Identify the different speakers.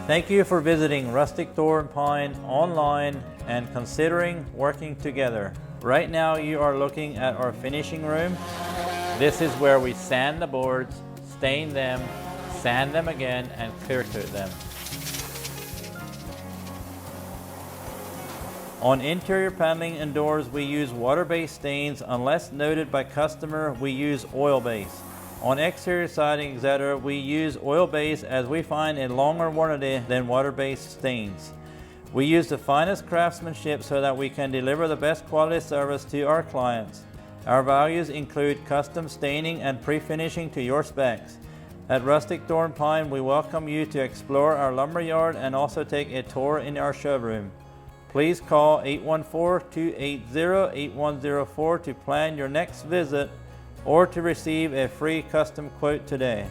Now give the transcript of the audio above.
Speaker 1: Thank you for visiting Rustic Door & Pine online and considering working together. Right now you are looking at our finishing room. This is where we sand the boards, stain them, sand them again, and clear coat them. On interior paneling and doors, we use water-based stains. Unless noted by customer, we use oil-based. On exterior siding, etc., we use oil-based as we find a longer warranty than water-based stains. We use the finest craftsmanship so that we can deliver the best quality service to our clients. Our values include custom staining and pre-finishing to your specs. At Rustic Door & Pine, we welcome you to explore our lumber yard and also take a tour in our showroom. Please call 814-280-8104 to plan your next visit or to receive a free custom quote today.